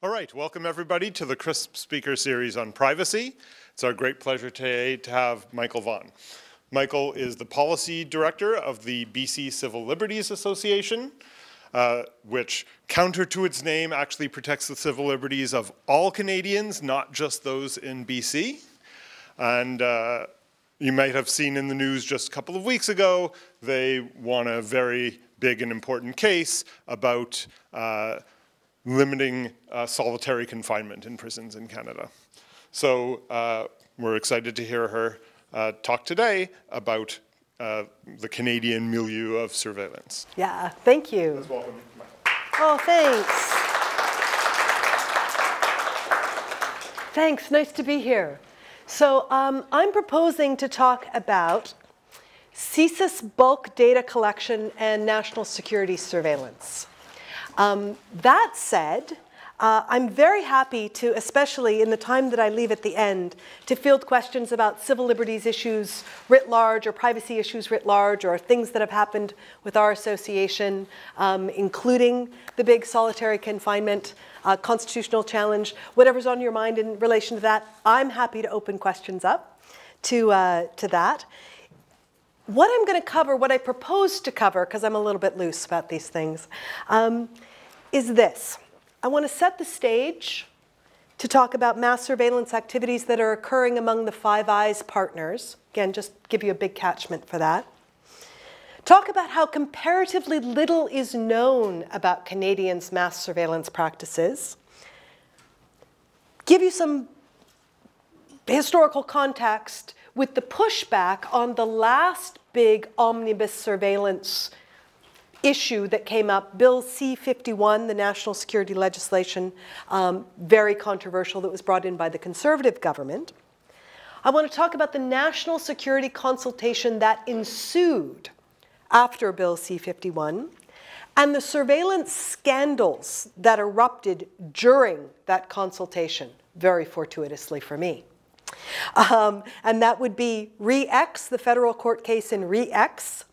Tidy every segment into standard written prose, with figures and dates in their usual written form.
All right, welcome everybody to the CrySP speaker series on privacy. It's our great pleasure today to have Micheal Vonn. Micheal is the policy director of the BC Civil Liberties Association, which, counter to its name, actually protects the civil liberties of all Canadians, not just those in BC. And you might have seen in the news just a couple of weeks ago, they won a very big and important case about limiting solitary confinement in prisons in Canada. So we're excited to hear her talk today about the Canadian milieu of surveillance. Yeah, thank you. Let's welcome Micheal. Oh, thanks. Thanks, nice to be here. So I'm proposing to talk about Csis bulk data collection and national security surveillance. That said, I'm very happy to, especially in the time that I leave at the end, to field questions about civil liberties issues writ large or privacy issues writ large or things that have happened with our association, including the big solitary confinement, constitutional challenge, whatever's on your mind in relation to that. I'm happy to open questions up to that. What I'm going to cover, what I propose to cover, because I'm a little bit loose about these things, is this. I want to set the stage to talk about mass surveillance activities that are occurring among the Five Eyes partners. Again, just give you a big catchment for that. Talk about how comparatively little is known about Canadians' mass surveillance practices. Give you some historical context with the pushback on the last big omnibus surveillance issue that came up, Bill C-51, the national security legislation, very controversial, that was brought in by the Conservative government. I want to talk about the national security consultation that ensued after Bill C-51 and the surveillance scandals that erupted during that consultation, very fortuitously for me. And that would be Re-X, the federal court case in Re-X,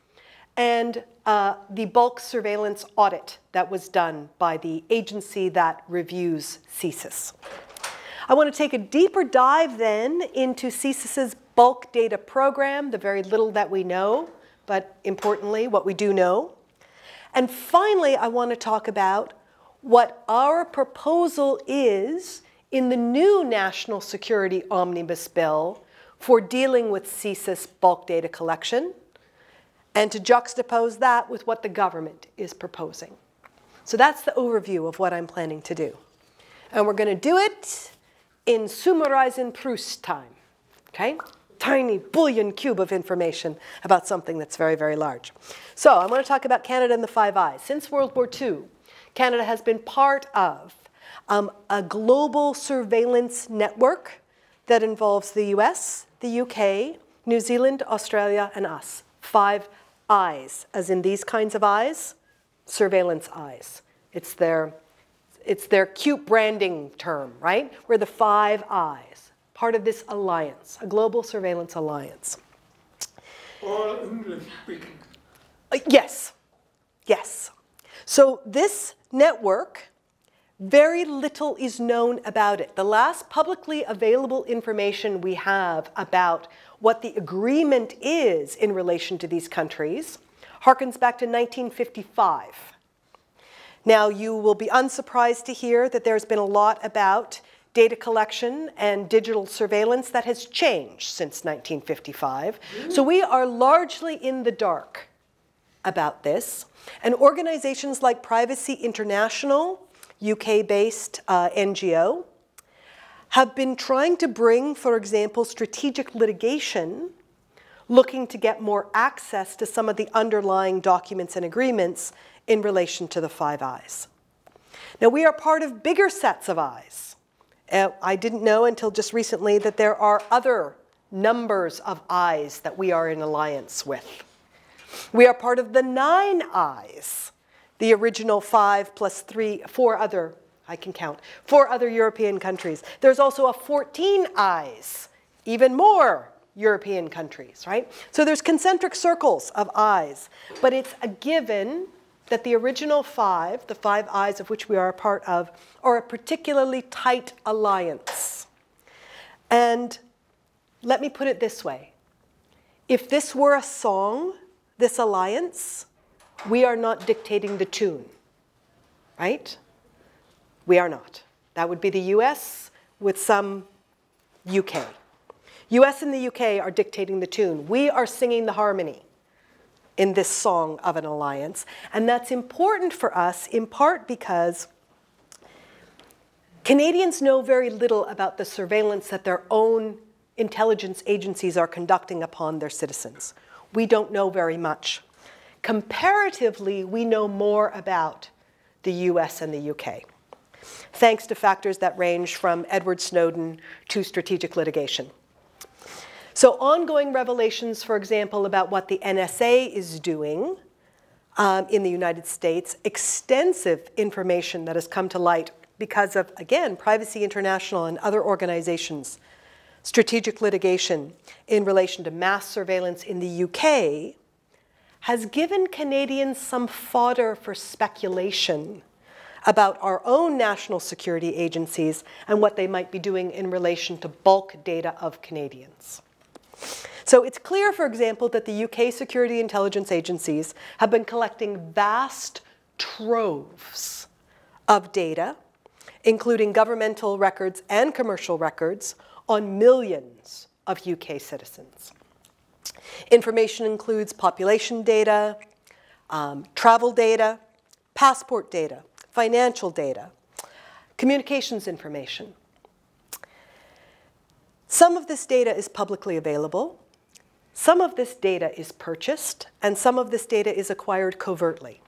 and the bulk surveillance audit that was done by the agency that reviews Csis. I want to take a deeper dive then into Csis's bulk data program, the very little that we know, but importantly, what we do know. And finally, I want to talk about what our proposal is in the new National Security Omnibus Bill for dealing with Csis bulk data collection, and to juxtapose that with what the government is proposing. So that's the overview of what I'm planning to do. And we're going to do it in Summarizing Proust time, okay? Tiny billion cube of information about something that's very, very large. So I'm going to talk about Canada and the Five Eyes. Since World War II, Canada has been part of a global surveillance network that involves the US, the UK, New Zealand, Australia, and us. Five eyes, as in these kinds of eyes, surveillance eyes. It's their cute branding term, right? We're the Five Eyes, part of this alliance, a global surveillance alliance. All English speaking. Yes, yes. So this network, very little is known about it. The last publicly available information we have about what the agreement is in relation to these countries harkens back to 1955. Now, you will be unsurprised to hear that there's been a lot about data collection and digital surveillance that has changed since 1955. So we are largely in the dark about this. And organizations like Privacy International, UK-based NGO, have been trying to bring, for example, strategic litigation, looking to get more access to some of the underlying documents and agreements in relation to the Five Eyes. Now, we are part of bigger sets of eyes. I didn't know until just recently that there are other numbers of eyes that we are in alliance with. We are part of the 9 eyes, the original 5 plus 3, 4 other, I can count, 4 other European countries. There's also a 14 eyes, even more European countries, right? So there's concentric circles of eyes, but it's a given that the original five, the Five Eyes of which we are a part of, are a particularly tight alliance. And let me put it this way. If this were a song, this alliance, we are not dictating the tune, right? We are not. That would be the US with some UK. US and the UK are dictating the tune. We are singing the harmony in this song of an alliance. And that's important for us in part because Canadians know very little about the surveillance that their own intelligence agencies are conducting upon their citizens. We don't know very much. Comparatively, we know more about the US and the UK, thanks to factors that range from Edward Snowden to strategic litigation. So ongoing revelations, for example, about what the NSA is doing in the United States, extensive information that has come to light because of, again, Privacy International and other organizations, strategic litigation in relation to mass surveillance in the UK, has given Canadians some fodder for speculation about our own national security agencies and what they might be doing in relation to bulk data of Canadians. So it's clear, for example, that the UK security intelligence agencies have been collecting vast troves of data, including governmental records and commercial records, on millions of UK citizens. Information includes population data, travel data, passport data, financial data, communications information. Some of this data is publicly available. Some of this data is purchased, and some of this data is acquired covertly.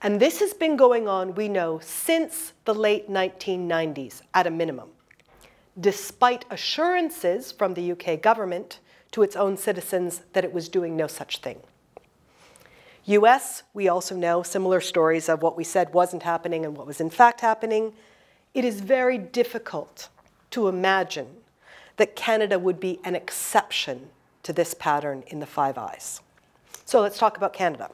And this has been going on, we know, since the late 1990s, at a minimum, despite assurances from the UK government to its own citizens that it was doing no such thing. US, we also know similar stories of what we said wasn't happening and what was in fact happening. It is very difficult to imagine that Canada would be an exception to this pattern in the Five Eyes. So let's talk about Canada.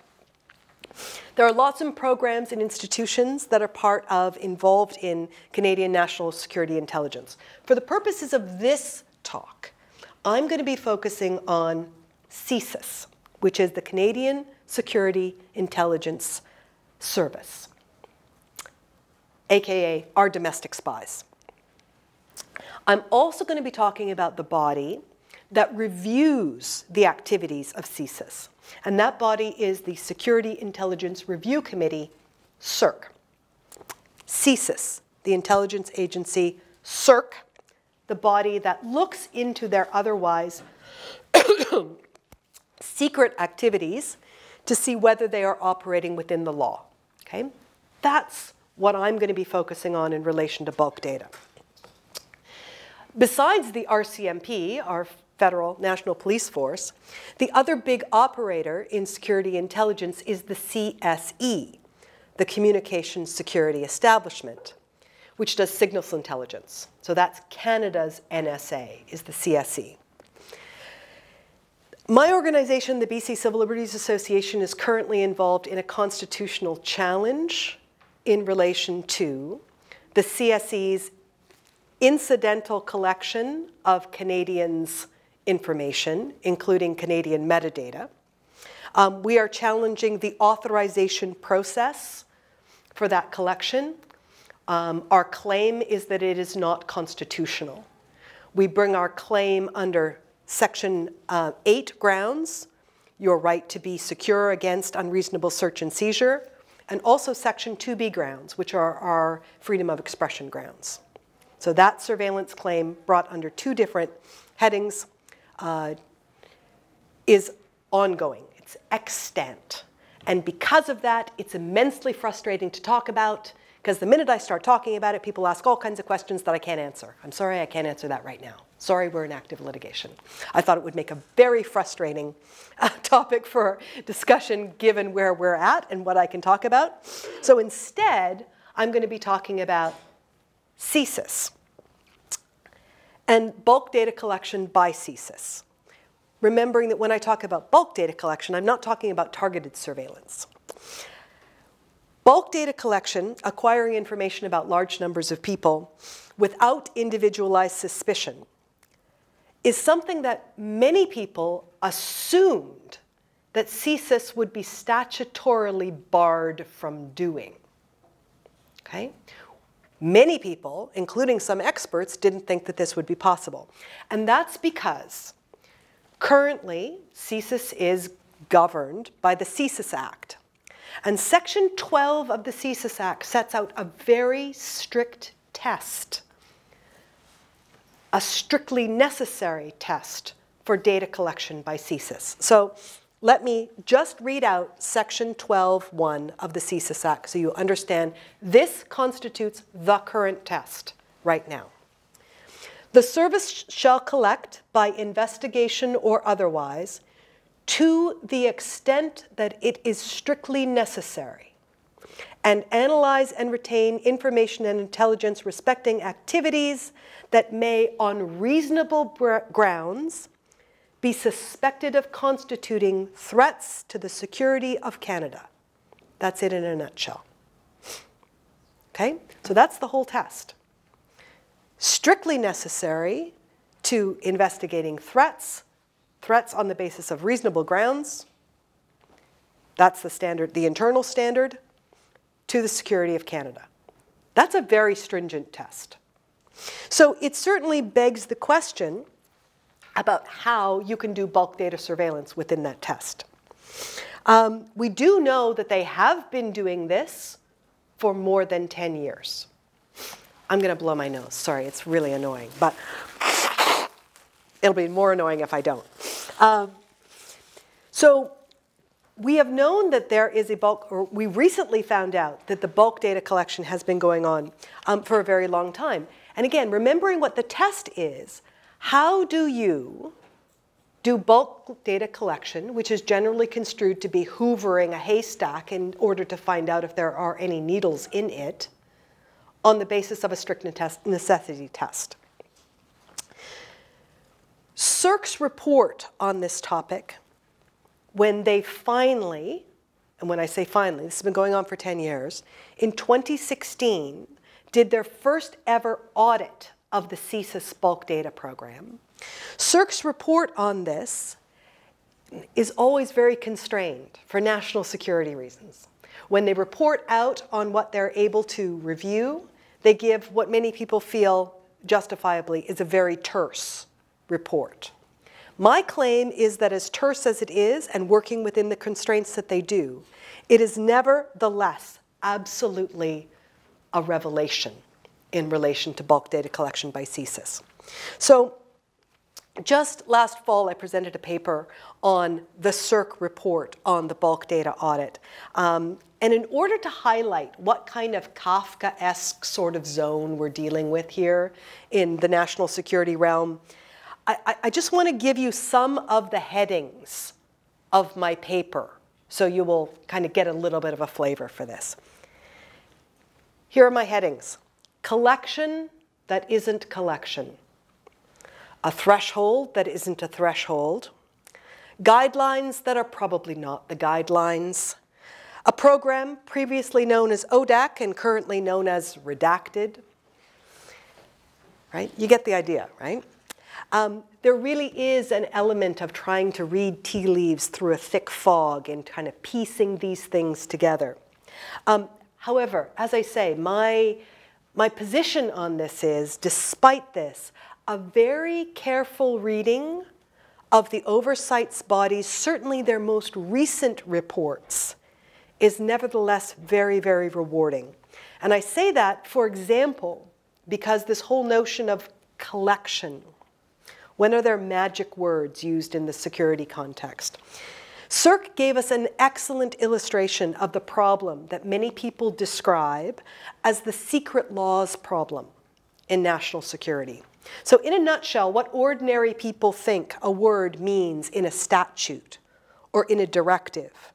There are lots of programs and institutions that are involved in Canadian national security intelligence. For the purposes of this talk, I'm going to be focusing on Csis, which is the Canadian Security Intelligence Service, aka our domestic spies. I'm also going to be talking about the body that reviews the activities of Csis. And that body is the Security Intelligence Review Committee, CIRC. Csis, the intelligence agency, CIRC, the body that looks into their otherwise secret activities to see whether they are operating within the law. Okay? That's what I'm going to be focusing on in relation to bulk data. Besides the RCMP, our Federal National Police Force, the other big operator in security intelligence is the CSE, the Communications Security Establishment, which does signals intelligence. So that's Canada's NSA, is the CSE. My organization, the BC Civil Liberties Association, is currently involved in a constitutional challenge in relation to the CSE's incidental collection of Canadians' information, including Canadian metadata. We are challenging the authorization process for that collection. Our claim is that it is not constitutional. We bring our claim under Section 8 grounds, your right to be secure against unreasonable search and seizure, and also Section 2B grounds, which are our freedom of expression grounds. So that surveillance claim, brought under two different headings, is ongoing. It's extant. And because of that, it's immensely frustrating to talk about, because the minute I start talking about it, people ask all kinds of questions that I can't answer. I'm sorry, I can't answer that right now. Sorry, we're in active litigation. I thought it would make a very frustrating topic for discussion given where we're at and what I can talk about. So instead, I'm going to be talking about Csis and bulk data collection by Csis. Remembering that when I talk about bulk data collection, I'm not talking about targeted surveillance. Bulk data collection, acquiring information about large numbers of people without individualized suspicion, is something that many people assumed that Csis would be statutorily barred from doing. Okay? Many people, including some experts, didn't think that this would be possible. And that's because currently Csis is governed by the Csis Act. And Section 12 of the Csis Act sets out a very strict test, a strictly necessary test for data collection by Csis. So let me just read out Section 12(1) of the Csis Act so you understand this constitutes the current test right now. The service shall collect by investigation or otherwise to the extent that it is strictly necessary and analyze and retain information and intelligence respecting activities that may on reasonable grounds be suspected of constituting threats to the security of Canada. That's it in a nutshell. Okay? So that's the whole test. Strictly necessary to investigating threats, threats on the basis of reasonable grounds. That's the standard, the internal standard, to the security of Canada. That's a very stringent test. So it certainly begs the question about how you can do bulk data surveillance within that test. We do know that they have been doing this for more than 10 years. I'm going to blow my nose. Sorry, it's really annoying, but it'll be more annoying if I don't. So we have known that there is a bulk, or we recently found out that the bulk data collection has been going on for a very long time. And again, remembering what the test is, how do you do bulk data collection, which is generally construed to be hoovering a haystack in order to find out if there are any needles in it, on the basis of a strict necessity test? CSIRC's report on this topic, when they finally, and when I say finally, this has been going on for 10 years, in 2016, did their first ever audit of the Csis bulk data program. CSIRC's report on this is always very constrained for national security reasons. When they report out on what they're able to review, they give what many people feel justifiably is a very terse report. My claim is that as terse as it is and working within the constraints that they do, it is nevertheless absolutely a revelation in relation to bulk data collection by Csis. So just last fall, I presented a paper on the CSIRC report on the bulk data audit. And in order to highlight what kind of Kafka-esque sort of zone we're dealing with here in the national security realm, I just want to give you some of the headings of my paper so you will kind of get a little bit of a flavor for this. Here are my headings. Collection that isn't collection. A threshold that isn't a threshold. Guidelines that are probably not the guidelines. A program previously known as ODAC and currently known as redacted. Right? You get the idea, right? There really is an element of trying to read tea leaves through a thick fog and kind of piecing these things together. However, as I say, my position on this is, despite this, a very careful reading of the oversight bodies, certainly their most recent reports, is nevertheless very, very rewarding. And I say that, for example, because this whole notion of collection, when are there magic words used in the security context? CSIRC gave us an excellent illustration of the problem that many people describe as the secret laws problem in national security. So in a nutshell, what ordinary people think a word means in a statute or in a directive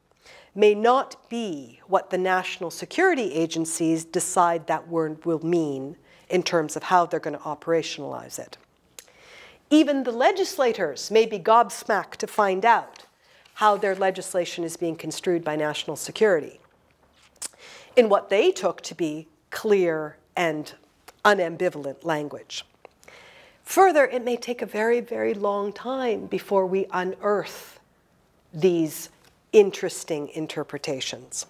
may not be what the national security agencies decide that word will mean in terms of how they're going to operationalize it. Even the legislators may be gobsmacked to find out how their legislation is being construed by national security. in what they took to be clear and unambivalent language. Further, it may take a very, very long time before we unearth these interesting interpretations.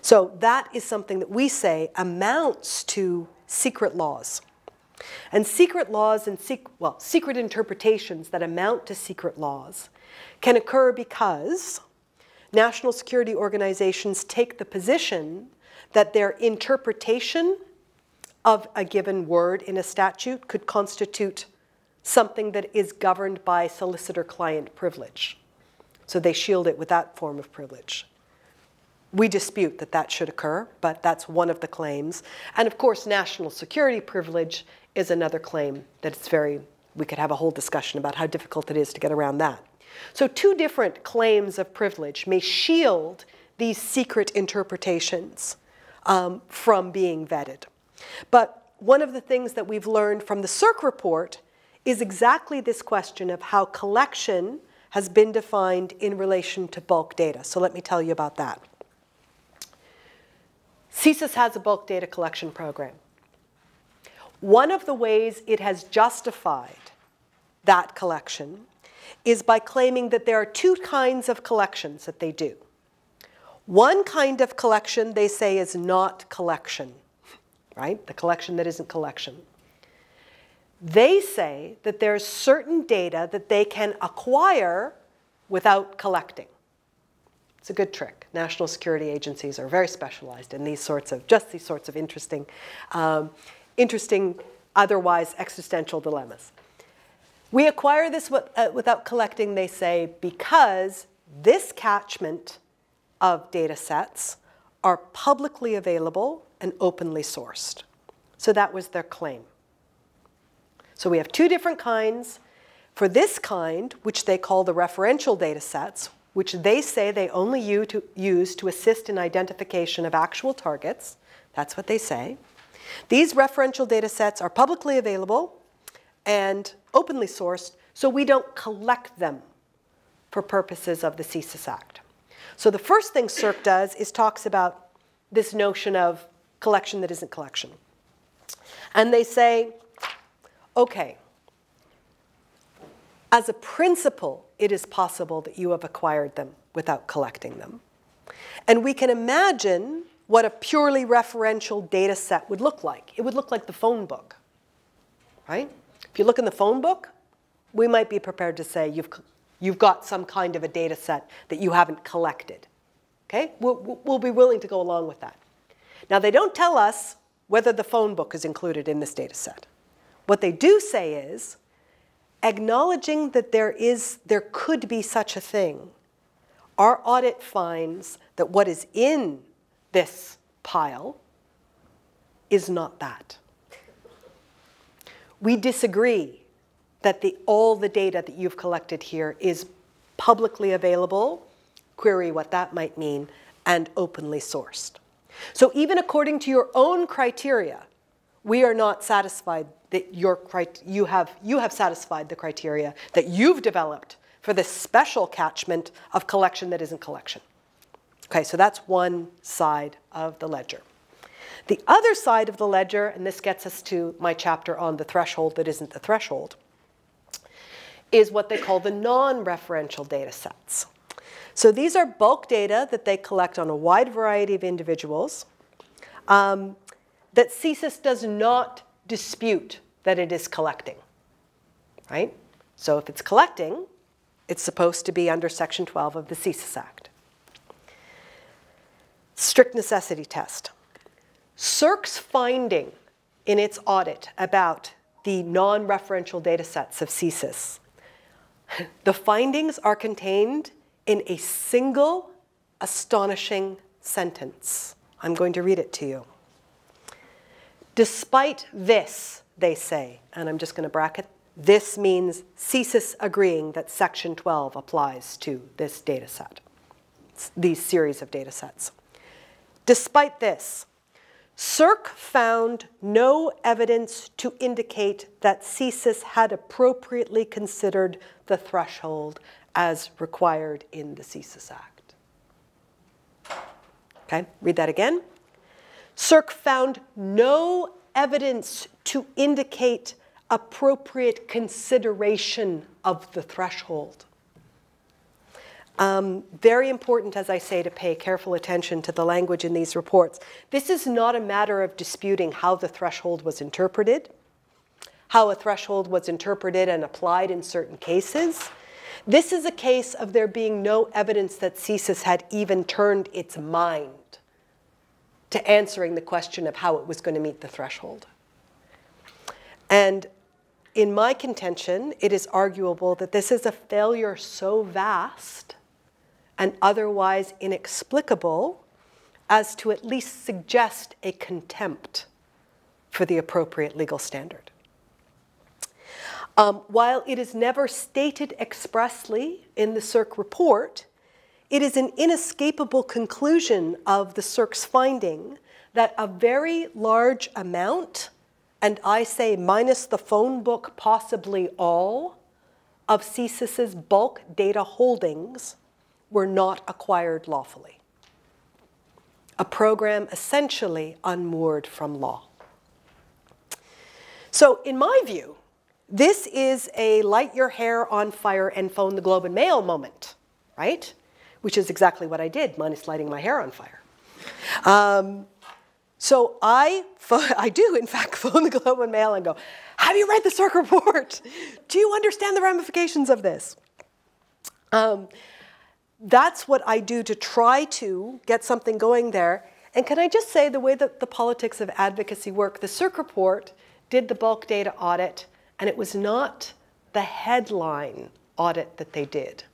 So that is something that we say amounts to secret laws. And secret laws and secret interpretations that amount to secret laws can occur because national security organizations take the position that their interpretation of a given word in a statute could constitute something that is governed by solicitor-client privilege. So they shield it with that form of privilege. We dispute that that should occur, but that's one of the claims. And of course, national security privilege is another claim that it's we could have a whole discussion about how difficult it is to get around that. So two different claims of privilege may shield these secret interpretations from being vetted. But one of the things that we've learned from the CERC report is exactly this question of how collection has been defined in relation to bulk data. So let me tell you about that. Csis has a bulk data collection program. One of the ways it has justified that collection is by claiming that there are two kinds of collections that they do. One kind of collection they say is not collection, right? The collection that isn't collection. They say that there's certain data that they can acquire without collecting. It's a good trick. National security agencies are very specialized in these sorts of interesting, otherwise existential dilemmas. We acquire this without collecting, they say, because this catchment of data sets are publicly available and openly sourced. So that was their claim. So we have two different kinds. For this kind, which they call the referential datasets, which they say they only use to assist in identification of actual targets, that's what they say. These referential datasets are publicly available and openly sourced, so we don't collect them for purposes of the Csis Act. So the first thing CERC does is talks about this notion of collection that isn't collection. And they say, okay, as a principle, it is possible that you have acquired them without collecting them. And we can imagine what a purely referential data set would look like. It would look like the phone book, right? If you look in the phone book, we might be prepared to say you've got some kind of a data set that you haven't collected, okay? We'll be willing to go along with that. Now, they don't tell us whether the phone book is included in this data set. What they do say is, acknowledging that there could be such a thing, our audit finds that what is in this pile is not that. We disagree that all the data that you've collected here is publicly available, query what that might mean, and openly sourced. So even according to your own criteria, we are not satisfied that you have satisfied the criteria that you've developed for this special catchment of collection that isn't collection. Okay, so that's one side of the ledger. The other side of the ledger, and this gets us to my chapter on the threshold that isn't the threshold, is what they call the non-referential data sets. So these are bulk data that they collect on a wide variety of individuals that Csis does not dispute that it is collecting, right? So if it's collecting, it's supposed to be under Section 12 of the Csis Act. Strict necessity test. CERC's finding in its audit about the non-referential data sets of Csis, the findings are contained in a single astonishing sentence. I'm going to read it to you. Despite this, they say, and I'm just going to bracket, this means Csis agreeing that Section 12 applies to this data set, these series of data sets. Despite this, CERC found no evidence to indicate that Csis had appropriately considered the threshold as required in the Csis Act. Okay, read that again. CSIRC found no evidence to indicate appropriate consideration of the threshold. Very important, as I say, to pay careful attention to the language in these reports. This is not a matter of disputing how the threshold was interpreted, how a threshold was interpreted and applied in certain cases. This is a case of there being no evidence that Csis had even turned its mind to answering the question of how it was going to meet the threshold. And in my contention, it is arguable that this is a failure so vast and otherwise inexplicable as to at least suggest a contempt for the appropriate legal standard. While it is never stated expressly in the CSIRC report, it is an inescapable conclusion of the CSIRC's finding that a very large amount, and I say minus the phone book, possibly all, of Csis's bulk data holdings were not acquired lawfully. A program essentially unmoored from law. So in my view, this is a light your hair on fire and phone the Globe and Mail moment, right? Which is exactly what I did, minus lighting my hair on fire. So I do, in fact, phone the Globe and Mail and go, have you read the CSIRC report? Do you understand the ramifications of this? That's what I do to try to get something going there. And can I just say, the way that the politics of advocacy work, the CSIRC report did the bulk data audit, and it was not the headline audit that they did.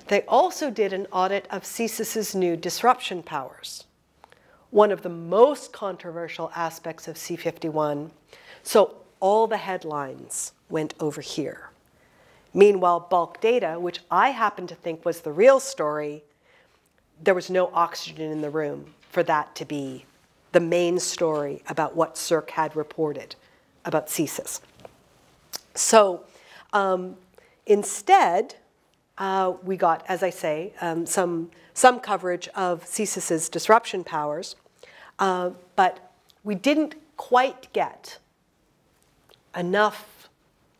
They also did an audit of Csis's new disruption powers, one of the most controversial aspects of C51. So all the headlines went over here. Meanwhile, bulk data, which I happen to think was the real story, there was no oxygen in the room for that to be the main story about what CSIRC had reported about Csis. So instead, we got, as I say, some coverage of Csis's disruption powers, but we didn't quite get enough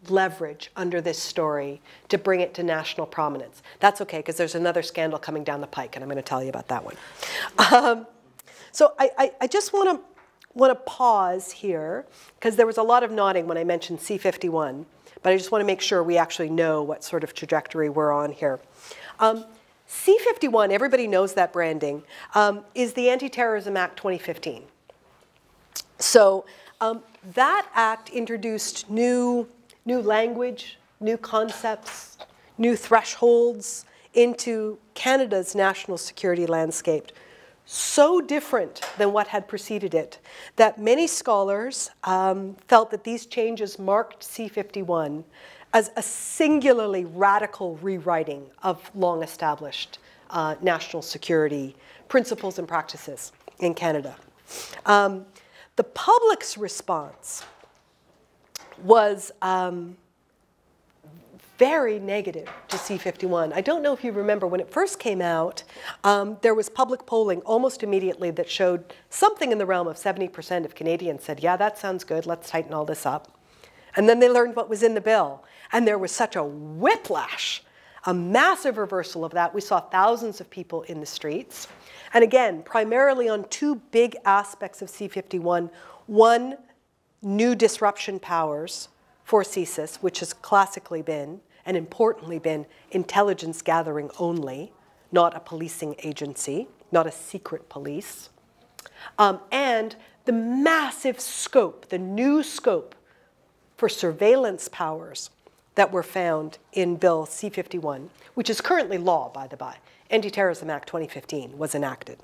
leverage under this story to bring it to national prominence. That's okay, because there's another scandal coming down the pike, and I'm going to tell you about that one. So I just want to pause here, because there was a lot of nodding when I mentioned C51, but I just want to make sure we actually know what sort of trajectory we're on here. C51, everybody knows that branding, is the Anti-Terrorism Act 2015. So that act introduced new language, new concepts, new thresholds into Canada's national security landscape, so different than what had preceded it that many scholars felt that these changes marked C51 as a singularly radical rewriting of long-established national security principles and practices in Canada. The public's response was very negative to C51. I don't know if you remember, when it first came out, there was public polling almost immediately that showed something in the realm of 70% of Canadians said, yeah, that sounds good, let's tighten all this up. And then they learned what was in the bill. And there was such a whiplash, a massive reversal of that. We saw thousands of people in the streets. And again, primarily on two big aspects of C51. One, new disruption powers for Csis, which has classically been, and importantly been, intelligence gathering only, not a policing agency, not a secret police. And the massive scope, the new scope for surveillance powers that were found in Bill C51, which is currently law, by the by. Anti-Terrorism Act 2015 was enacted.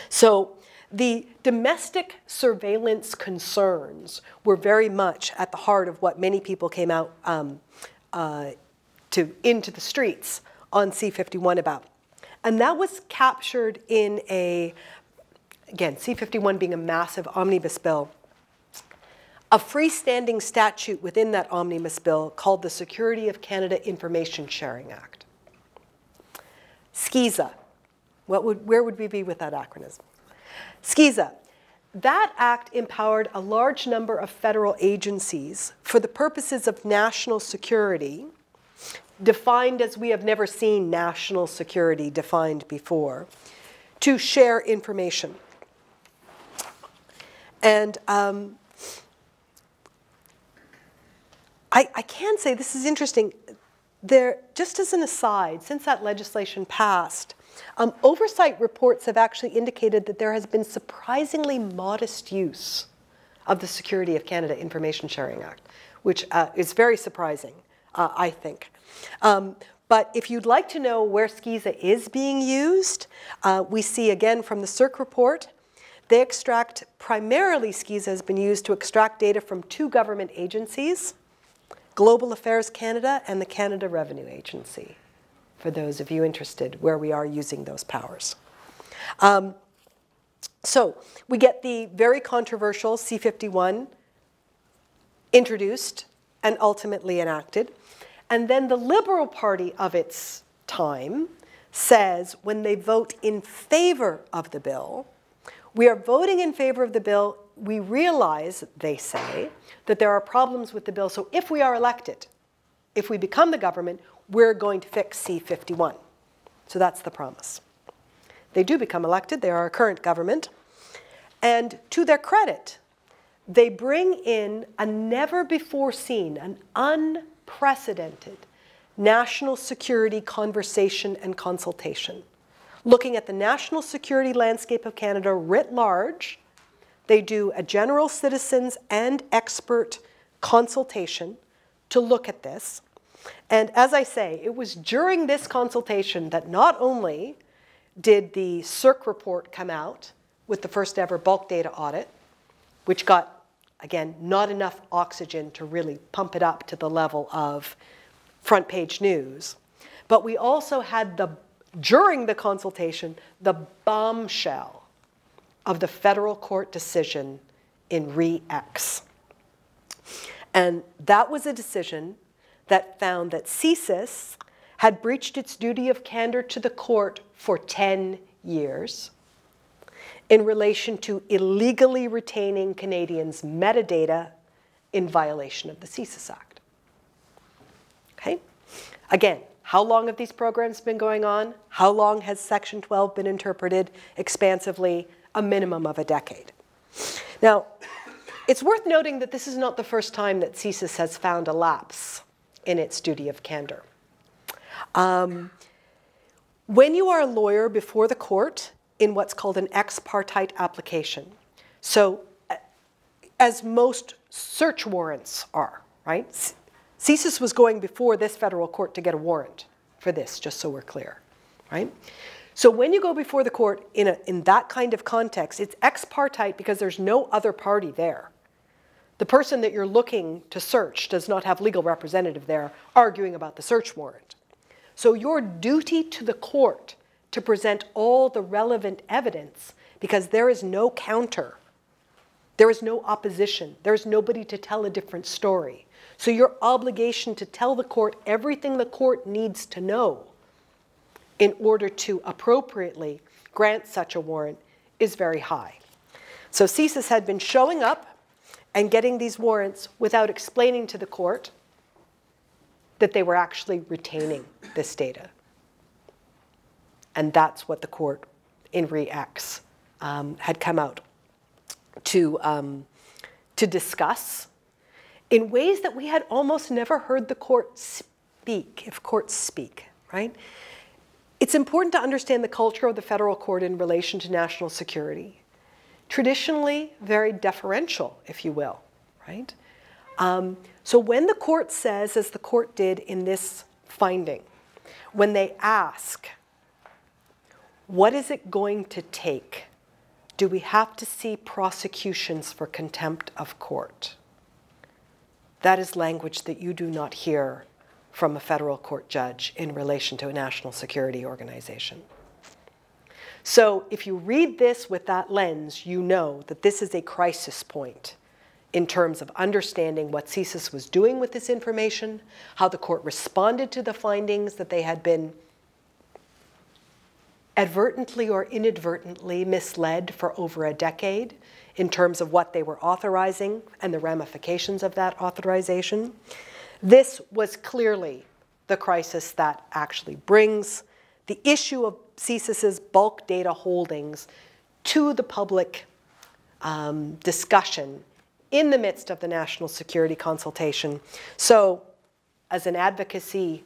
So the domestic surveillance concerns were very much at the heart of what many people came out into the streets on C51 about. And that was captured in a, again, C51 being a massive omnibus bill, a freestanding statute within that omnibus bill called the Security of Canada Information Sharing Act. SCISA. Where would we be with that acronym? SCISA. that act empowered a large number of federal agencies for the purposes of national security, defined as we have never seen national security defined before, to share information. And I can say, this is interesting, there, just as an aside, since that legislation passed, oversight reports have actually indicated that there has been surprisingly modest use of the Security of Canada Information Sharing Act, which is very surprising, I think. But if you'd like to know where CISA is being used, we see again from the CERC report, they extract, primarily CISA has been used to extract data from 2 government agencies, Global Affairs Canada and the Canada Revenue Agency, for those of you interested where we are using those powers. So we get the very controversial C-51 introduced and ultimately enacted. And then the Liberal Party of its time says when they vote in favor of the bill, we are voting in favor of the bill. We realize, they say, that there are problems with the bill. So if we are elected, if we become the government, we're going to fix C-51. So that's the promise. They do become elected. They are a current government. And to their credit, they bring in a never-before-seen, an unprecedented national security conversation and consultation. Looking at the national security landscape of Canada writ large, they do a general citizens and expert consultation to look at this. And as I say, it was during this consultation that not only did the CERC report come out with the first ever bulk data audit, which got, again, not enough oxygen to really pump it up to the level of front page news, but we also had during the consultation, the bombshell of the federal court decision in Re-X. And that was a decision that found that Csis had breached its duty of candor to the court for 10 years in relation to illegally retaining Canadians' metadata in violation of the Csis Act. Okay? Again, how long have these programs been going on? How long has Section 12 been interpreted expansively? A minimum of a decade. Now, it's worth noting that this is not the first time that Csis has found a lapse in its duty of candor. When you are a lawyer before the court in what's called an ex parte application, so as most search warrants are, right? Csis was going before this federal court to get a warrant for this, just so we're clear, right? So when you go before the court in that kind of context, it's ex parte because there's no other party there. The person that you're looking to search does not have legal representative there arguing about the search warrant. So your duty to the court to present all the relevant evidence, because there is no counter, there is no opposition, there's nobody to tell a different story. So your obligation to tell the court everything the court needs to know in order to appropriately grant such a warrant is very high. So Csis had been showing up and getting these warrants without explaining to the court that they were actually retaining this data. And that's what the court in Re-X had come out to discuss in ways that we had almost never heard the court speak, if courts speak, right? It's important to understand the culture of the federal court in relation to national security. Traditionally, very deferential, if you will, right? So when the court says, as the court did in this finding, when they ask, what is it going to take? Do we have to see prosecutions for contempt of court? That is language that you do not hear from a federal court judge in relation to a national security organization. So if you read this with that lens, you know that this is a crisis point in terms of understanding what Csis was doing with this information, how the court responded to the findings that they had been advertently or inadvertently misled for over a decade in terms of what they were authorizing and the ramifications of that authorization. This was clearly the crisis that actually brings the issue of Csis's bulk data holdings to the public discussion in the midst of the national security consultation. So as advocacy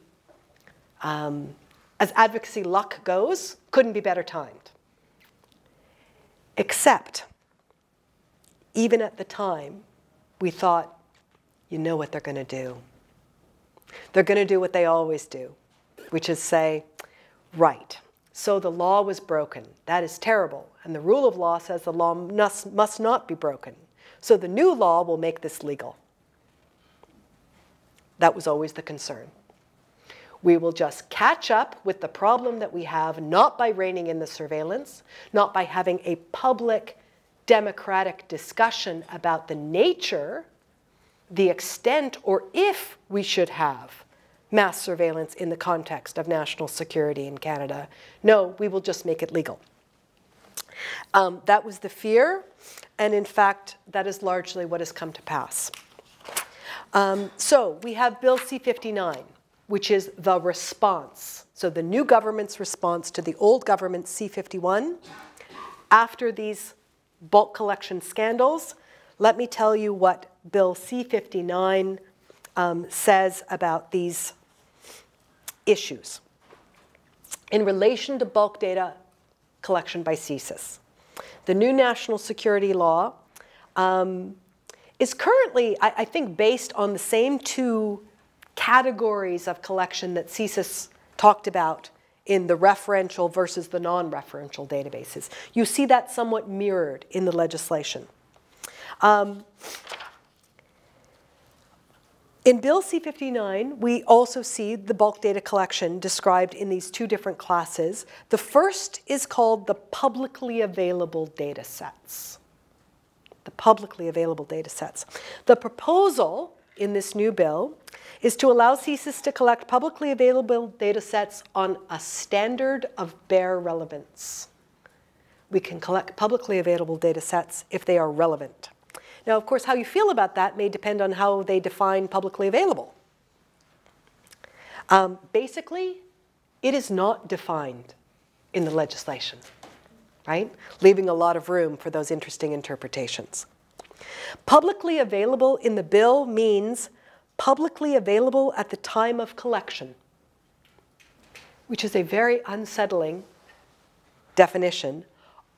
luck goes, couldn't be better timed. Except, even at the time, we thought, you know what they're going to do. They're going to do what they always do, which is say, right, so the law was broken. That is terrible. And the rule of law says the law must not be broken. So the new law will make this legal. That was always the concern. We will just catch up with the problem that we have, not by reining in the surveillance, not by having a public democratic discussion about the nature, the extent, or if we should have mass surveillance in the context of national security in Canada. No, we will just make it legal. That was the fear, and in fact, that is largely what has come to pass. So we have Bill C-59, which is the response. So the new government's response to the old government's C-51. After these bulk collection scandals, let me tell you what Bill C-59 says about these issues in relation to bulk data collection by Csis. The new national security law is currently, I think, based on the same two categories of collection that Csis talked about in the referential versus the non-referential databases. You see that somewhat mirrored in the legislation. In Bill C-59, we also see the bulk data collection described in these two different classes. The first is called the publicly available data sets. The publicly available data sets. The proposal in this new bill is to allow Csis to collect publicly available data sets on a standard of bare relevance. We can collect publicly available data sets if they are relevant. Now, of course, how you feel about that may depend on how they define publicly available. Basically, it is not defined in the legislation, right? Leaving a lot of room for those interesting interpretations. Publicly available in the bill means publicly available at the time of collection, which is a very unsettling definition,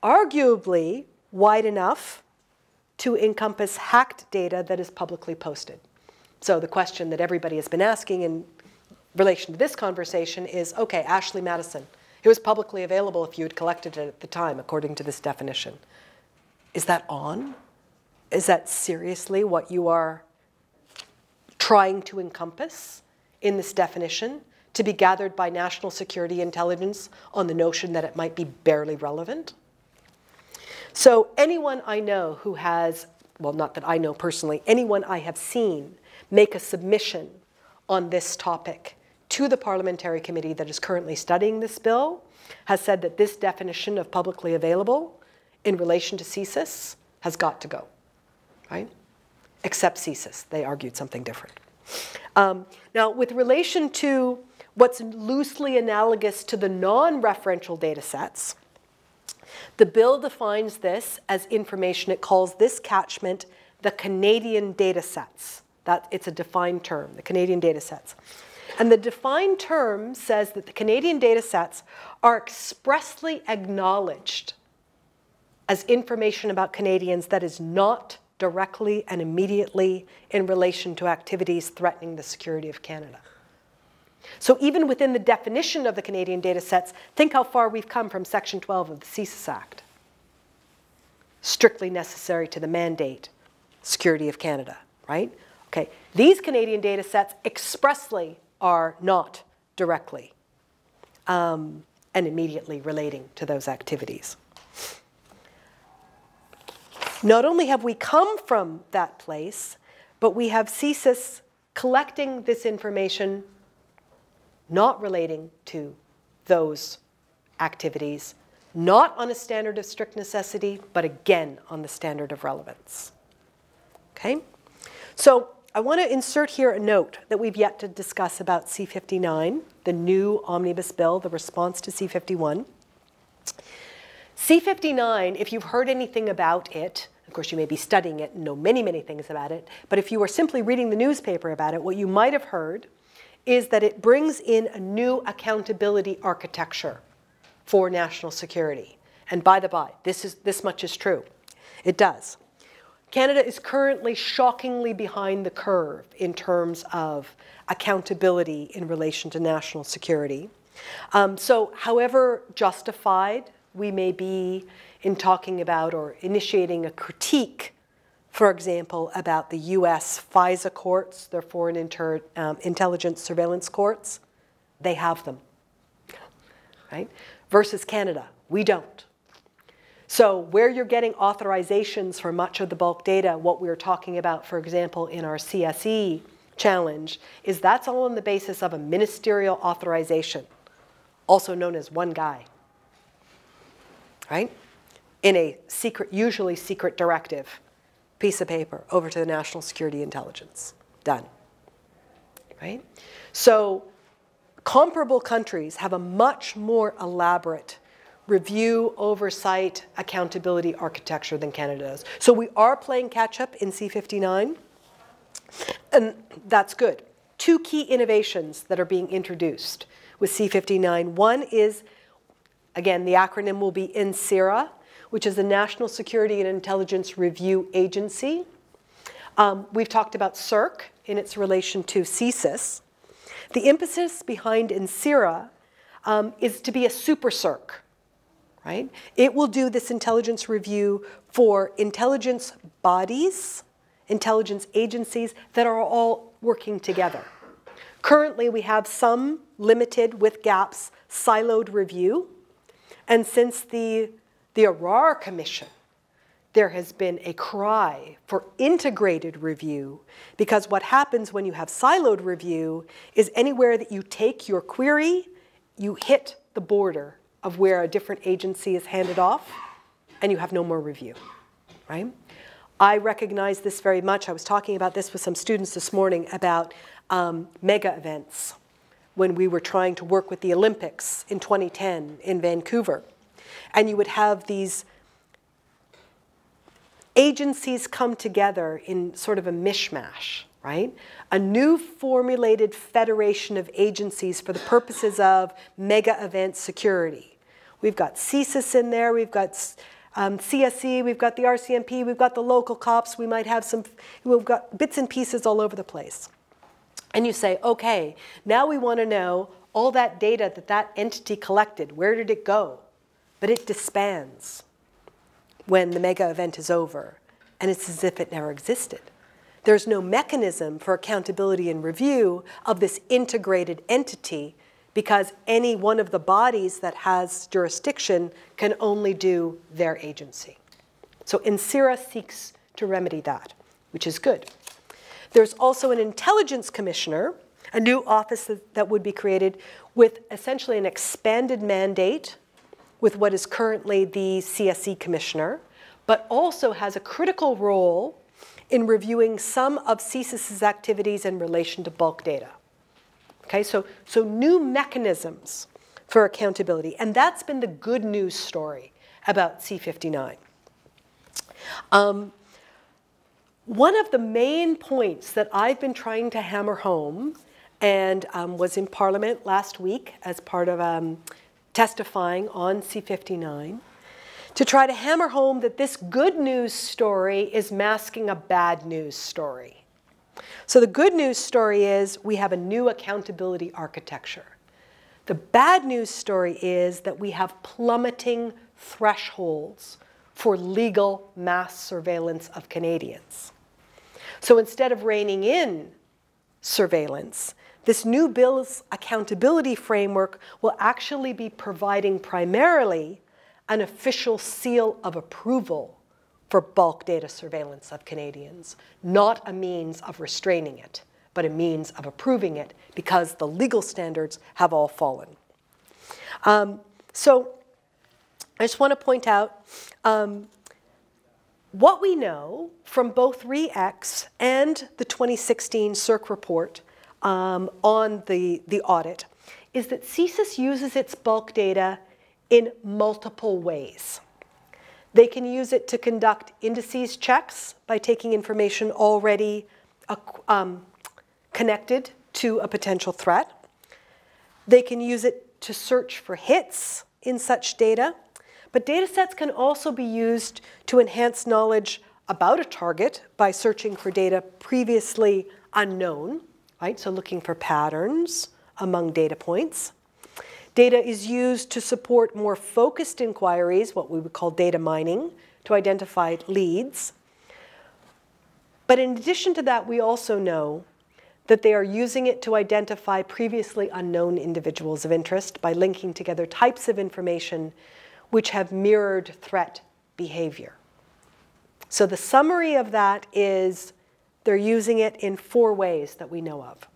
arguably wide enough to encompass hacked data that is publicly posted. So the question that everybody has been asking in relation to this conversation is, okay, Ashley Madison, it was publicly available if you had collected it at the time, according to this definition. Is that on? Is that seriously what you are trying to encompass in this definition, to be gathered by national security intelligence on the notion that it might be barely relevant? So anyone I know who has, well, not that I know personally, anyone I have seen make a submission on this topic to the parliamentary committee that is currently studying this bill has said that this definition of publicly available in relation to Csis has got to go, right? Except Csis, they argued something different. Now, with relation to what's loosely analogous to the non-referential data sets, the bill defines this as information. It calls this catchment the Canadian data sets. It's a defined term, the Canadian data sets. And the defined term says that the Canadian data sets are expressly acknowledged as information about Canadians that is not directly and immediately in relation to activities threatening the security of Canada. So even within the definition of the Canadian data sets, think how far we've come from Section 12 of the Csis Act. Strictly necessary to the mandate, security of Canada, right? Okay, these Canadian data sets expressly are not directly and immediately relating to those activities. Not only have we come from that place, but we have Csis collecting this information not relating to those activities, not on a standard of strict necessity, but again on the standard of relevance. Okay? So I want to insert here a note that we've yet to discuss about C59, the new omnibus bill, the response to C51. C59, if you've heard anything about it, of course you may be studying it and know many, many things about it, but if you were simply reading the newspaper about it, what you might have heard is that it brings in a new accountability architecture for national security. And by the by, this much is true. It does. Canada is currently shockingly behind the curve in terms of accountability in relation to national security. So however justified we may be in talking about or initiating a critique, for example, about the US FISA courts, their Foreign Intelligence Surveillance Courts, they have them, right? Versus Canada, we don't. So where you're getting authorizations for much of the bulk data, what we're talking about, for example, in our CSE challenge, is that's all on the basis of a ministerial authorization, also known as one guy, right? In a secret, usually secret directive piece of paper over to the National Security Intelligence. Done, right? So comparable countries have a much more elaborate review, oversight, accountability architecture than Canada does. So we are playing catch up in C59, and that's good. Two key innovations that are being introduced with C59. One is, again, the acronym will be NSIRA, which is the National Security and Intelligence Review Agency. We've talked about CERC in its relation to Csis. The impetus behind NSIRA is to be a super CERC, right? It will do this intelligence review for intelligence bodies, intelligence agencies that are all working together. Currently, we have some limited, with gaps, siloed review. And since the Arar Commission, there has been a cry for integrated review, because what happens when you have siloed review is anywhere that you take your query, you hit the border of where a different agency is handed off, and you have no more review, right? I recognize this very much. I was talking about this with some students this morning about mega events when we were trying to work with the Olympics in 2010 in Vancouver. And you would have these agencies come together in sort of a mishmash, right? A new formulated federation of agencies for the purposes of mega event security. We've got Csis in there, we've got CSE, we've got the RCMP, we've got the local cops, we might have some, we've got bits and pieces all over the place. And you say, okay, now we want to know all that data that that entity collected, where did it go? But it disbands when the mega event is over, and it's as if it never existed. There's no mechanism for accountability and review of this integrated entity, because any one of the bodies that has jurisdiction can only do their agency. So NSIRA seeks to remedy that, which is good. There's also an intelligence commissioner, a new office that would be created with essentially an expanded mandate with what is currently the CSE commissioner, but also has a critical role in reviewing some of Csis's activities in relation to bulk data. Okay, so new mechanisms for accountability, and that's been the good news story about C59. One of the main points that I've been trying to hammer home, and was in Parliament last week as part of testifying on C59, to try to hammer home that this good news story is masking a bad news story. So the good news story is we have a new accountability architecture. The bad news story is that we have plummeting thresholds for legal mass surveillance of Canadians. So instead of reining in surveillance, this new bill's accountability framework will actually be providing primarily an official seal of approval for bulk data surveillance of Canadians, not a means of restraining it, but a means of approving it, because the legal standards have all fallen. So I just want to point out what we know from both RE-X and the 2016 CIRC report on the audit is that Csis uses its bulk data in multiple ways. They can use it to conduct indices checks by taking information already connected to a potential threat. They can use it to search for hits in such data. But data sets can also be used to enhance knowledge about a target by searching for data previously unknown, right? So looking for patterns among data points. Data is used to support more focused inquiries, what we would call data mining, to identify leads. But in addition to that, we also know that they are using it to identify previously unknown individuals of interest by linking together types of information which have mirrored threat behavior. So the summary of that is they're using it in 4 ways that we know of: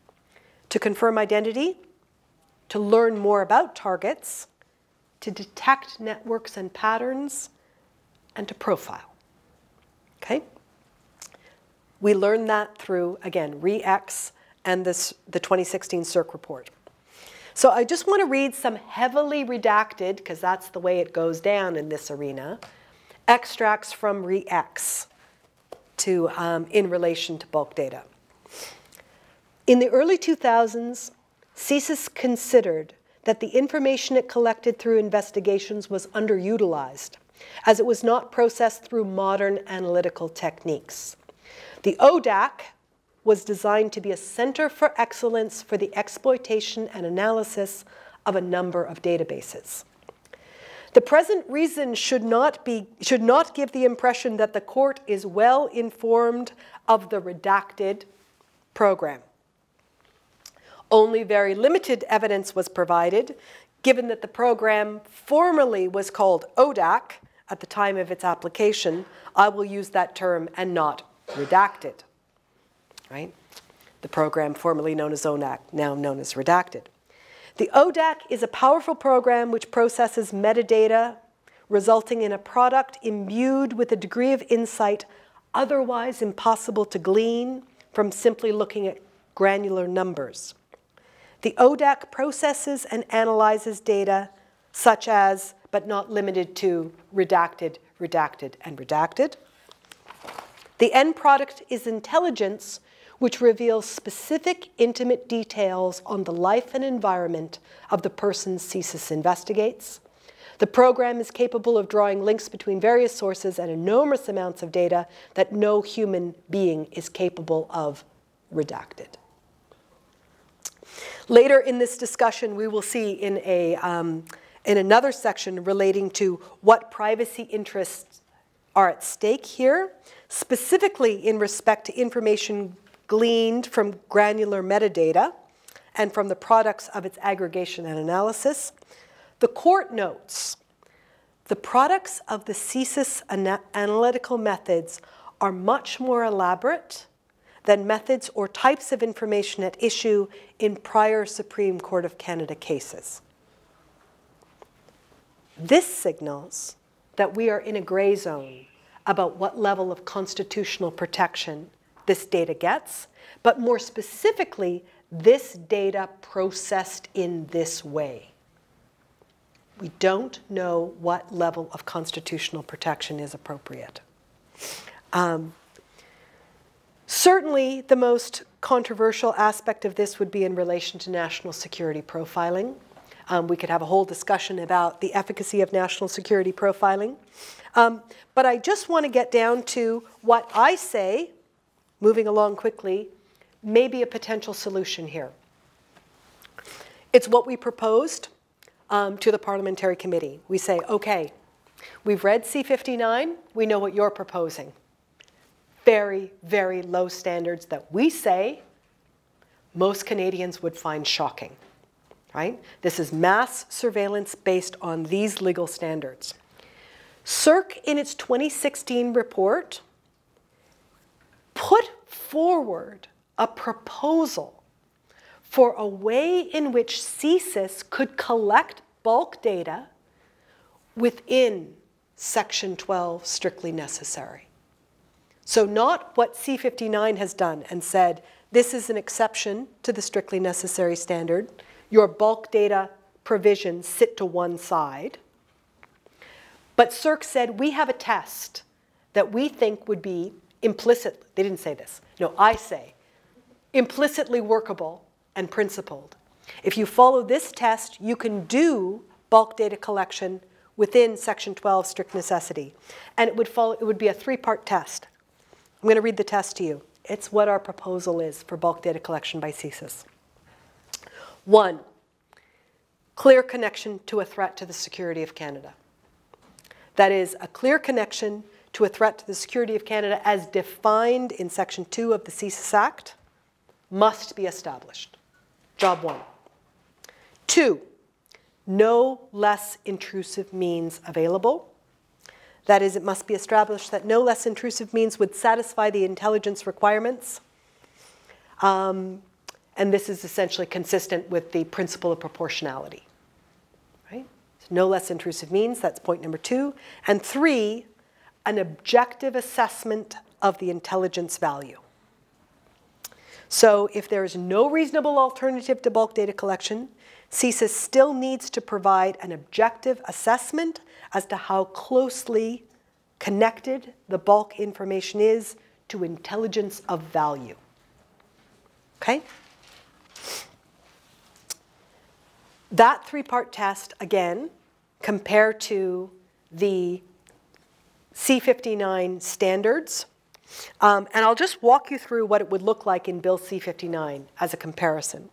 to confirm identity, to learn more about targets, to detect networks and patterns, and to profile. Okay? We learned that through, again, RE-X and the 2016 CIRC report. So I just want to read some heavily redacted, because that's the way it goes down in this arena, extracts from RE-X in relation to bulk data. In the early 2000s, Csis considered that the information it collected through investigations was underutilized, as it was not processed through modern analytical techniques. The ODAC was designed to be a center for excellence for the exploitation and analysis of a number of databases. The present reason should not give the impression that the court is well informed of the redacted program. Only very limited evidence was provided, given that the program formerly was called ODAC at the time of its application. I will use that term and not redacted, right? The program formerly known as ODAC, now known as redacted. The ODAC is a powerful program which processes metadata, resulting in a product imbued with a degree of insight otherwise impossible to glean from simply looking at granular numbers. The ODAC processes and analyzes data such as, but not limited to, redacted, redacted, and redacted. The end product is intelligence, which reveals specific, intimate details on the life and environment of the person Csis investigates. The program is capable of drawing links between various sources and enormous amounts of data that no human being is capable of redacted. Later in this discussion, we will see in another section relating to what privacy interests are at stake here, specifically in respect to information gleaned from granular metadata and from the products of its aggregation and analysis. The court notes the products of the Csis analytical methods are much more elaborate than methods or types of information at issue in prior Supreme Court of Canada cases. This signals that we are in a gray zone about what level of constitutional protection this data gets, but more specifically, this data processed in this way. We don't know what level of constitutional protection is appropriate. Certainly, the most controversial aspect of this would be in relation to national security profiling. We could have a whole discussion about the efficacy of national security profiling. But I just want to get down to what I say, moving along quickly, may be a potential solution here. It's what we proposed to the parliamentary committee. We say, okay, we've read C59, we know what you're proposing. Very, very low standards that we say most Canadians would find shocking, right? This is mass surveillance based on these legal standards. CIRC, in its 2016 report, put forward a proposal for a way in which Csis could collect bulk data within Section 12 strictly necessary. So not what C59 has done and said, this is an exception to the strictly necessary standard. Your bulk data provisions sit to one side. But CERC said, we have a test that we think would be implicit. They didn't say this. No, I say implicitly workable and principled. If you follow this test, you can do bulk data collection within Section 12 strict necessity. And it would be a three-part test. I'm going to read the test to you. It's what our proposal is for bulk data collection by Csis. 1, clear connection to a threat to the security of Canada. That is, a clear connection to a threat to the security of Canada as defined in Section 2 of the Csis Act must be established. Job 1. 2, no less intrusive means available. That is, it must be established that no less intrusive means would satisfy the intelligence requirements. And this is essentially consistent with the principle of proportionality. Right? So no less intrusive means, that's point number 2. And 3, an objective assessment of the intelligence value. So if there is no reasonable alternative to bulk data collection, Csis still needs to provide an objective assessment as to how closely connected the bulk information is to intelligence of value. Okay? That three-part test, again, compared to the C59 standards. And I'll just walk you through what it would look like in Bill C59 as a comparison.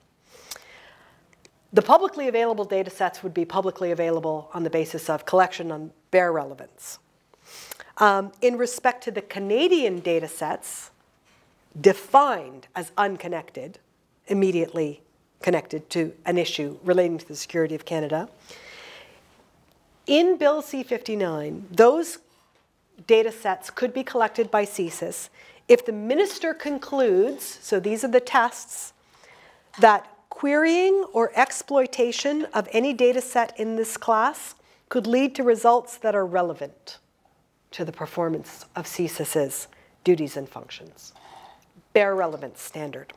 The publicly available data sets would be publicly available on the basis of collection on bare relevance. In respect to the Canadian data sets, defined as unconnected, immediately connected to an issue relating to the security of Canada, in Bill C59, those data sets could be collected by Csis if the minister concludes, so these are the tests, that querying or exploitation of any data set in this class could lead to results that are relevant to the performance of Csis's duties and functions. Bare relevance standard.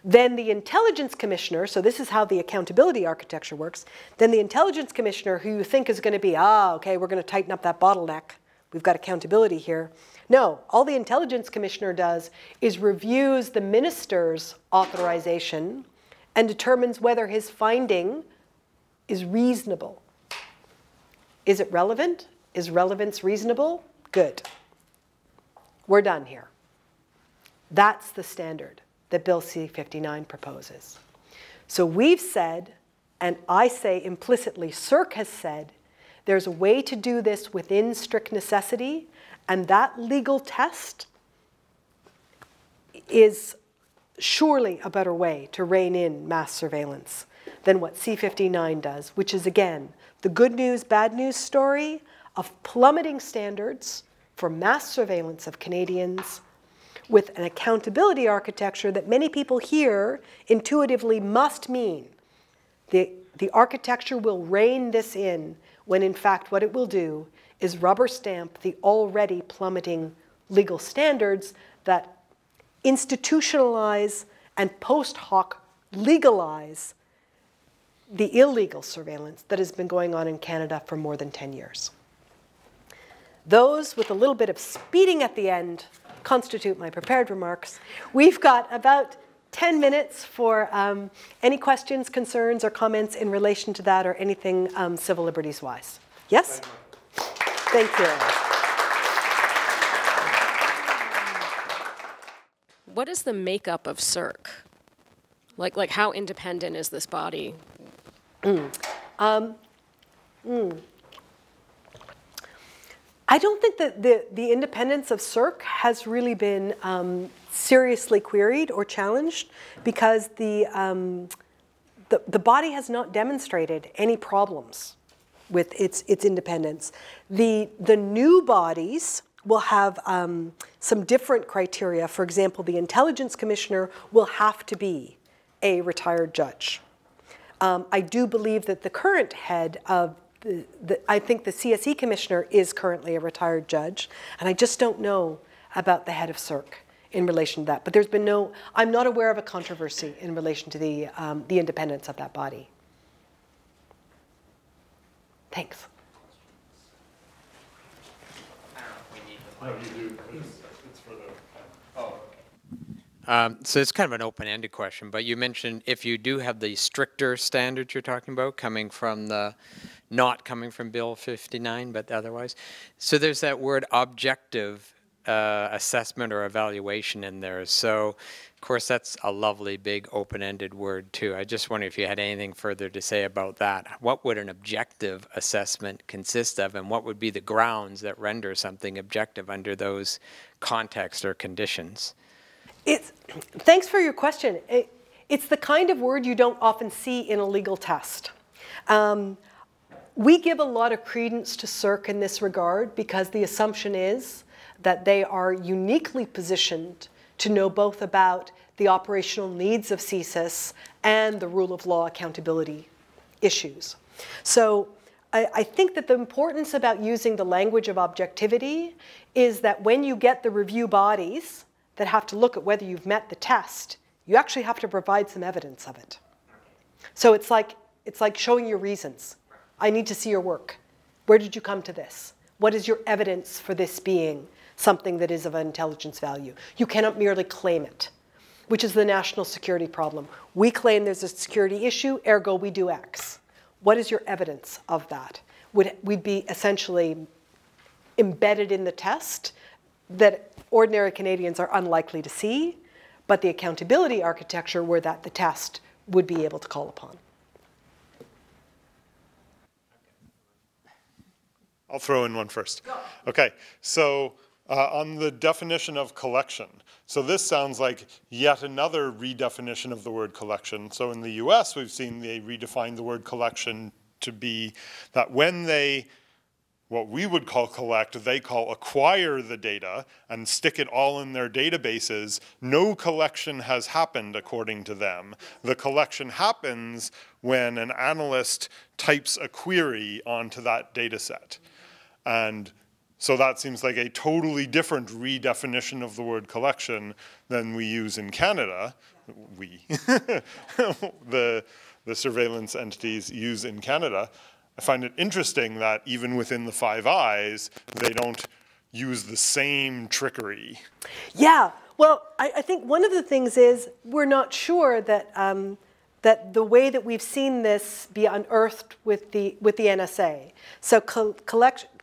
Then the intelligence commissioner, so this is how the accountability architecture works, then the intelligence commissioner who you think is going to be, okay, we're going to tighten up that bottleneck, we've got accountability here. No, all the intelligence commissioner does is reviews the minister's authorization and determines whether his finding is reasonable. Is it relevant? Is relevance reasonable? Good. We're done here. That's the standard that Bill C59 proposes. So we've said, and I say implicitly, CERC has said, there's a way to do this within strict necessity, and that legal test is surely a better way to rein in mass surveillance than what C59 does, which is, again, the good news, bad news story of plummeting standards for mass surveillance of Canadians with an accountability architecture that many people here intuitively must mean the architecture will rein this in when in fact what it will do is rubber stamp the already plummeting legal standards that institutionalize and post hoc legalize the illegal surveillance that has been going on in Canada for more than 10 years. Those with a little bit of speeding at the end constitute my prepared remarks. We've got about 10 minutes for any questions, concerns, or comments in relation to that or anything civil liberties-wise. Yes? Thank you. What is the makeup of CERC? Like how independent is this body? I don't think that the independence of CERC has really been seriously queried or challenged because the body has not demonstrated any problems with its independence. The new bodies will have some different criteria. For example, the intelligence commissioner will have to be a retired judge. I do believe that the current head of I think the CSE commissioner is currently a retired judge, and I just don't know about the head of CSIRC in relation to that. But there's been no, I'm not aware of a controversy in relation to the independence of that body. Thanks. So it's kind of an open-ended question, but you mentioned if you do have the stricter standards you're talking about coming from the, not coming from Bill 59, but otherwise. So there's that word objective assessment or evaluation in there. So, of course, that's a lovely big open-ended word too. I just wonder if you had anything further to say about that. What would an objective assessment consist of, and what would be the grounds that render something objective under those contexts or conditions? Thanks for your question. It's the kind of word you don't often see in a legal test. We give a lot of credence to CSIRC in this regard because the assumption is that they are uniquely positioned to know both about the operational needs of Csis and the rule of law accountability issues. So I think that the importance about using the language of objectivity is that when you get the review bodies that have to look at whether you've met the test, you actually have to provide some evidence of it. So it's like showing your reasons. I need to see your work. Where did you come to this? What is your evidence for this being something that is of intelligence value? You cannot merely claim it, which is the national security problem. We claim there's a security issue, ergo we do X. What is your evidence of that? We'd be essentially embedded in the test that ordinary Canadians are unlikely to see, but the accountability architecture were that the test would be able to call upon. I'll throw in one first. Okay, so on the definition of collection, so this sounds like yet another redefinition of the word collection. So in the US, we've seen they redefine the word collection to be that when they, what we would call collect, they call acquire the data and stick it all in their databases, no collection has happened according to them. The collection happens when an analyst types a query onto that data set. And so that seems like a totally different redefinition of the word collection than we use in Canada. We, the surveillance entities use in Canada. I find it interesting that even within the Five Eyes, they don't use the same trickery. Yeah, well, I think one of the things is we're not sure that that the way that we've seen this be unearthed with the NSA. So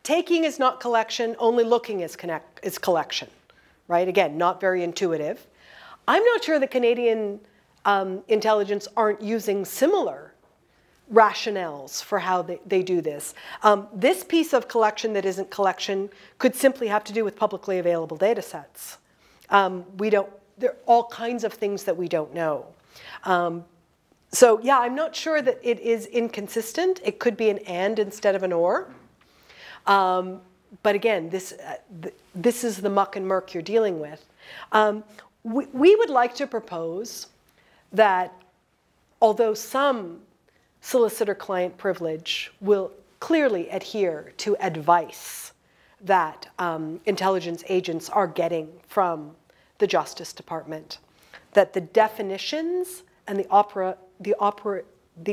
taking is not collection, only looking is collection, right? Again, not very intuitive. I'm not sure that Canadian intelligence aren't using similar rationales for how they do this. This piece of collection that isn't collection could simply have to do with publicly available data sets. There are all kinds of things that we don't know. So yeah, I'm not sure that it is inconsistent. It could be an and instead of an or. But again, this is the muck and murk you're dealing with. We would like to propose that although some solicitor-client privilege will clearly adhere to advice that intelligence agents are getting from the Justice Department, that the definitions and the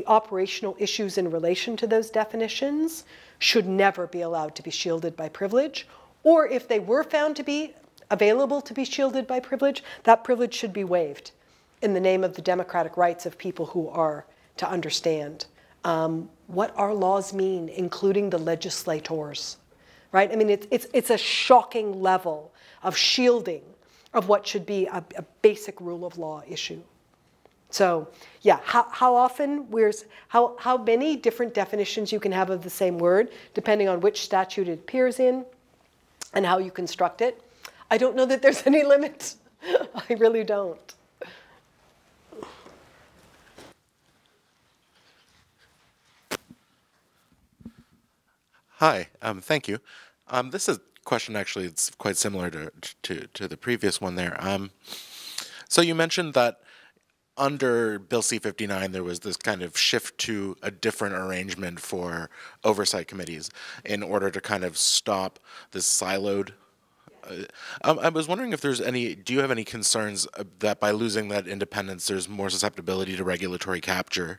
operational issues in relation to those definitions should never be allowed to be shielded by privilege, or if they were found to be available to be shielded by privilege, that privilege should be waived in the name of the democratic rights of people who are to understand what our laws mean, including the legislators, right? I mean, it's a shocking level of shielding of what should be a basic rule of law issue. So yeah, how often, how many different definitions you can have of the same word, depending on which statute it appears in and how you construct it. I don't know that there's any limit. I really don't. Hi, thank you. This is a question actually it's quite similar to the previous one there. So you mentioned that under Bill C-59, there was this kind of shift to a different arrangement for oversight committees in order to kind of stop this siloed. I was wondering if there's any, do you have any concerns that by losing that independence, there's more susceptibility to regulatory capture?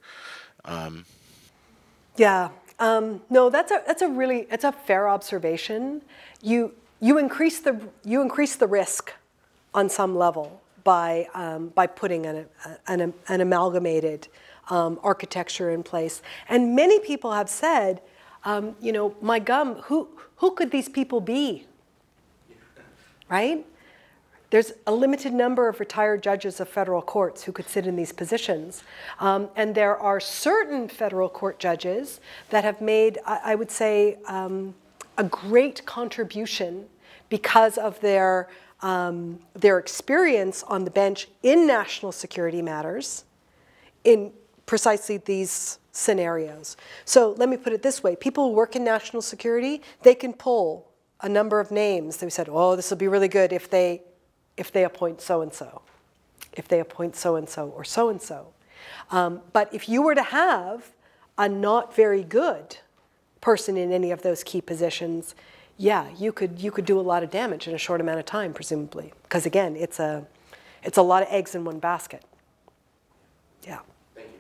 Yeah, no, that's a fair observation. You increase the risk on some level by putting an amalgamated architecture in place. And many people have said, you know, my gum, who could these people be? Right? There's a limited number of retired judges of federal courts who could sit in these positions. And there are certain federal court judges that have made, I would say, a great contribution because of their experience on the bench in national security matters in precisely these scenarios. So let me put it this way. People who work in national security, they can pull a number of names. They said, oh, this will be really good if they appoint so-and-so, if they appoint so-and-so or so-and-so. But if you were to have a not very good person in any of those key positions, yeah, you could do a lot of damage in a short amount of time, presumably. Because again, it's a lot of eggs in one basket. Yeah. Thank you.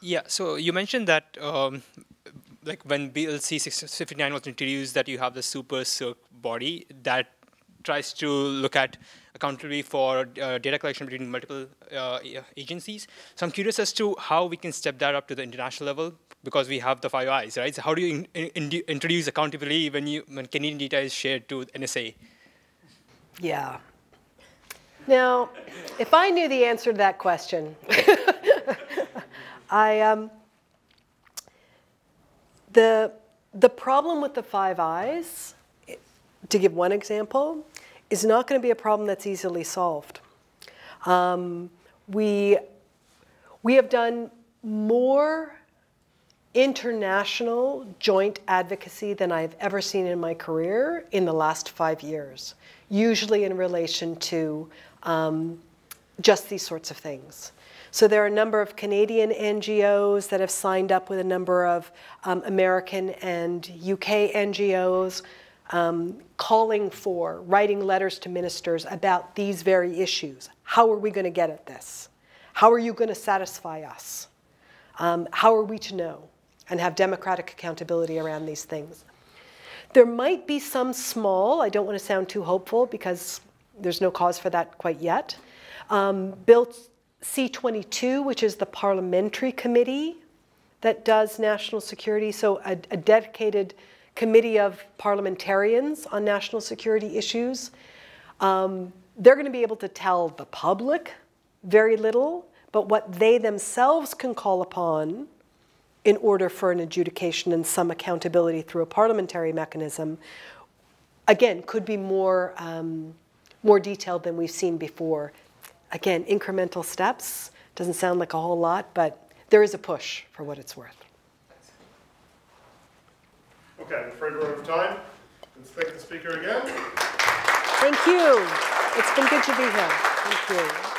Yeah, so you mentioned that like when Bill C-59 was introduced, that you have the super circ body that tries to look at accountability for data collection between multiple agencies. So I'm curious as to how we can step that up to the international level, because we have the Five Eyes, right? So how do you introduce accountability when Canadian data is shared to NSA? Yeah. Now, if I knew the answer to that question, the problem with the Five Eyes, to give one example, is not going to be a problem that's easily solved. We have done more international joint advocacy than I've ever seen in my career in the last 5 years, usually in relation to just these sorts of things. So there are a number of Canadian NGOs that have signed up with a number of American and UK NGOs calling for, writing letters to ministers about these very issues. How are we going to get at this? How are you going to satisfy us? How are we to know and have democratic accountability around these things? There might be some small, I don't want to sound too hopeful because there's no cause for that quite yet. Bill C-22, which is the parliamentary committee that does national security, so a dedicated committee of parliamentarians on national security issues. They're going to be able to tell the public very little, but what they themselves can call upon in order for an adjudication and some accountability through a parliamentary mechanism, again, could be more, more detailed than we've seen before. Again, incremental steps, doesn't sound like a whole lot, but there is a push for what it's worth. Okay, I'm afraid we're out of time. Let's thank the speaker again. Thank you. It's been good to be here. Thank you.